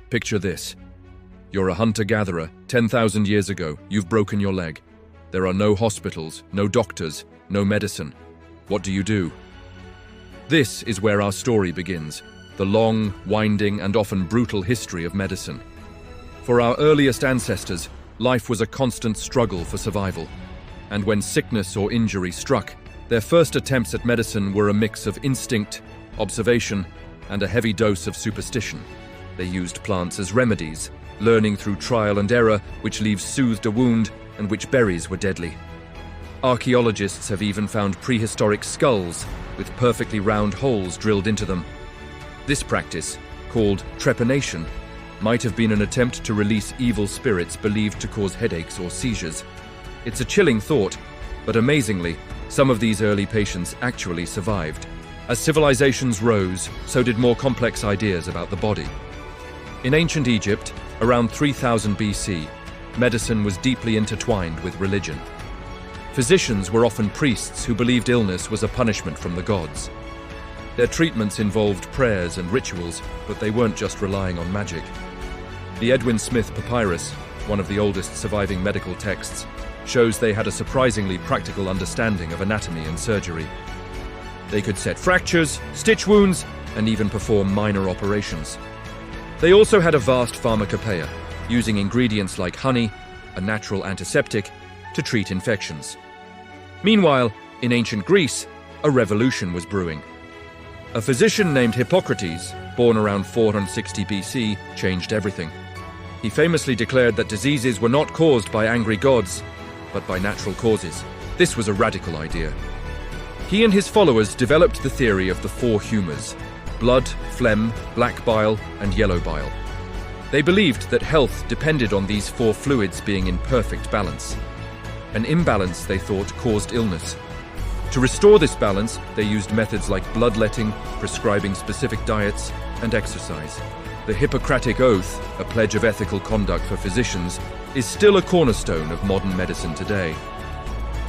Picture this. You're a hunter-gatherer. 10,000 years ago, you've broken your leg. There are no hospitals, no doctors, no medicine. What do? This is where our story begins, the long, winding, and often brutal history of medicine. For our earliest ancestors, life was a constant struggle for survival. And when sickness or injury struck, their first attempts at medicine were a mix of instinct, observation, and a heavy dose of superstition. They used plants as remedies, learning through trial and error which leaves soothed a wound and which berries were deadly. Archaeologists have even found prehistoric skulls with perfectly round holes drilled into them. This practice, called trepanation, might have been an attempt to release evil spirits believed to cause headaches or seizures. It's a chilling thought, but amazingly, some of these early patients actually survived. As civilizations rose, so did more complex ideas about the body. In ancient Egypt, around 3000 BC, medicine was deeply intertwined with religion. Physicians were often priests who believed illness was a punishment from the gods. Their treatments involved prayers and rituals, but they weren't just relying on magic. The Edwin Smith Papyrus, one of the oldest surviving medical texts, shows they had a surprisingly practical understanding of anatomy and surgery. They could set fractures, stitch wounds, and even perform minor operations. They also had a vast pharmacopoeia, using ingredients like honey, a natural antiseptic, to treat infections. Meanwhile, in ancient Greece, a revolution was brewing. A physician named Hippocrates, born around 460 BC, changed everything. He famously declared that diseases were not caused by angry gods, but by natural causes. This was a radical idea. He and his followers developed the theory of the four humours: blood, phlegm, black bile, and yellow bile. They believed that health depended on these four fluids being in perfect balance. An imbalance, they thought, caused illness. To restore this balance, they used methods like bloodletting, prescribing specific diets, and exercise. The Hippocratic Oath, a pledge of ethical conduct for physicians, is still a cornerstone of modern medicine today.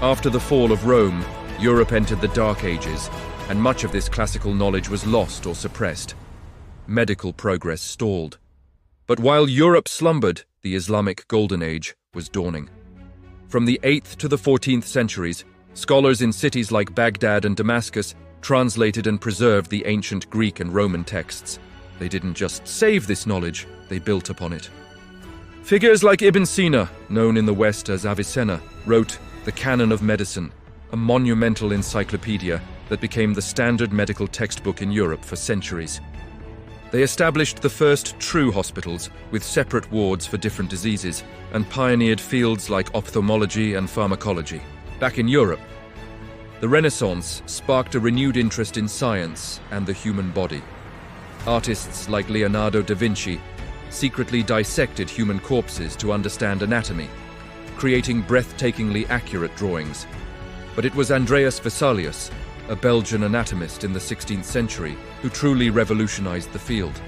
After the fall of Rome, Europe entered the Dark Ages, and much of this classical knowledge was lost or suppressed. Medical progress stalled. But while Europe slumbered, the Islamic Golden Age was dawning. From the 8th to the 14th centuries, scholars in cities like Baghdad and Damascus translated and preserved the ancient Greek and Roman texts. They didn't just save this knowledge, they built upon it. Figures like Ibn Sina, known in the West as Avicenna, wrote The Canon of Medicine, a monumental encyclopedia that became the standard medical textbook in Europe for centuries. They established the first true hospitals with separate wards for different diseases and pioneered fields like ophthalmology and pharmacology. Back in Europe, the Renaissance sparked a renewed interest in science and the human body. Artists like Leonardo da Vinci secretly dissected human corpses to understand anatomy, creating breathtakingly accurate drawings. But it was Andreas Vesalius, a Belgian anatomist in the 16th century, who truly revolutionized the field.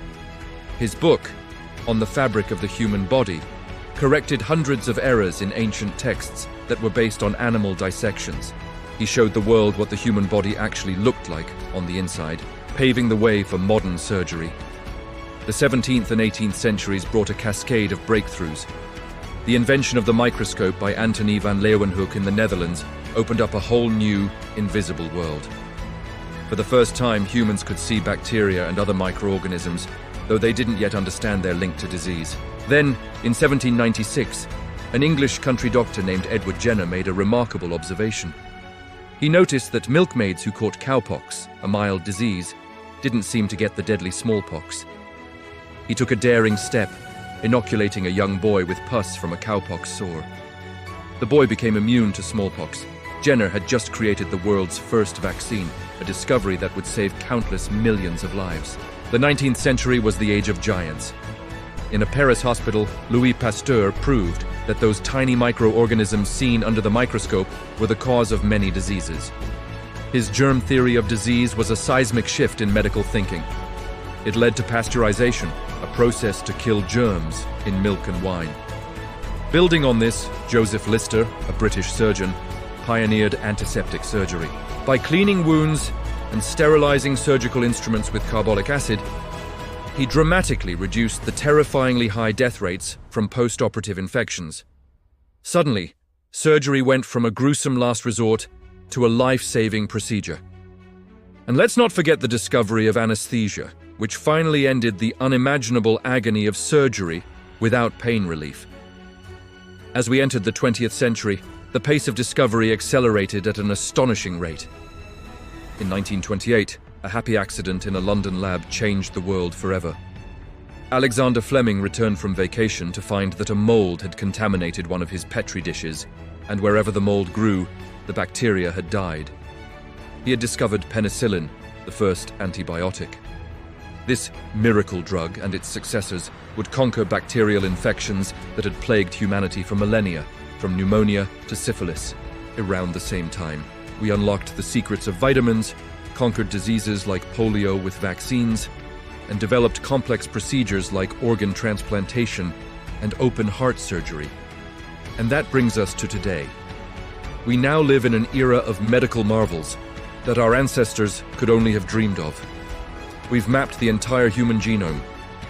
His book, On the Fabric of the Human Body, corrected hundreds of errors in ancient texts that were based on animal dissections. He showed the world what the human body actually looked like on the inside, paving the way for modern surgery. The 17th and 18th centuries brought a cascade of breakthroughs. The invention of the microscope by Antony van Leeuwenhoek in the Netherlands opened up a whole new, invisible world. For the first time, humans could see bacteria and other microorganisms, though they didn't yet understand their link to disease. Then, in 1796, an English country doctor named Edward Jenner made a remarkable observation. He noticed that milkmaids who caught cowpox, a mild disease, didn't seem to get the deadly smallpox. He took a daring step, inoculating a young boy with pus from a cowpox sore. The boy became immune to smallpox. Jenner had just created the world's first vaccine, a discovery that would save countless millions of lives. The 19th century was the age of giants. In a Paris hospital, Louis Pasteur proved that those tiny microorganisms seen under the microscope were the cause of many diseases. His germ theory of disease was a seismic shift in medical thinking. It led to pasteurization, a process to kill germs in milk and wine. Building on this, Joseph Lister, a British surgeon, pioneered antiseptic surgery. By cleaning wounds and sterilizing surgical instruments with carbolic acid, he dramatically reduced the terrifyingly high death rates from post-operative infections. Suddenly, surgery went from a gruesome last resort to a life-saving procedure. And let's not forget the discovery of anesthesia, which finally ended the unimaginable agony of surgery without pain relief. As we entered the 20th century, the pace of discovery accelerated at an astonishing rate. In 1928, a happy accident in a London lab changed the world forever. Alexander Fleming returned from vacation to find that a mold had contaminated one of his Petri dishes, and wherever the mold grew, the bacteria had died. He had discovered penicillin, the first antibiotic. This miracle drug and its successors would conquer bacterial infections that had plagued humanity for millennia, from pneumonia to syphilis. Around the same time, we unlocked the secrets of vitamins, conquered diseases like polio with vaccines, and developed complex procedures like organ transplantation and open heart surgery. And that brings us to today. We now live in an era of medical marvels that our ancestors could only have dreamed of. We've mapped the entire human genome,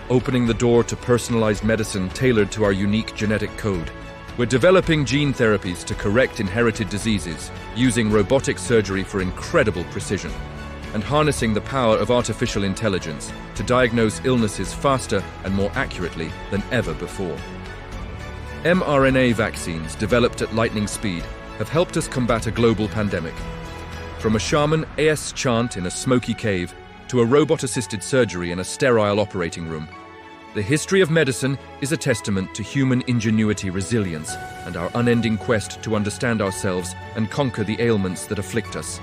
opening the door to personalized medicine tailored to our unique genetic code. We're developing gene therapies to correct inherited diseases, using robotic surgery for incredible precision, and harnessing the power of artificial intelligence to diagnose illnesses faster and more accurately than ever before. mRNA vaccines developed at lightning speed have helped us combat a global pandemic. From a shaman AS chant in a smoky cave to a robot-assisted surgery in a sterile operating room, the history of medicine is a testament to human ingenuity, resilience, and our unending quest to understand ourselves and conquer the ailments that afflict us.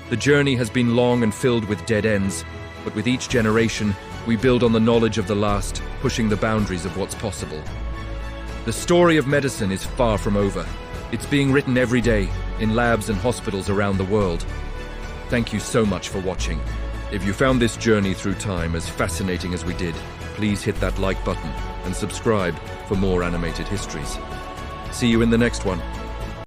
The journey has been long and filled with dead ends, but with each generation, we build on the knowledge of the last, pushing the boundaries of what's possible. The story of medicine is far from over. It's being written every day in labs and hospitals around the world. Thank you so much for watching. If you found this journey through time as fascinating as we did, please hit that like button and subscribe for more animated histories. See you in the next one.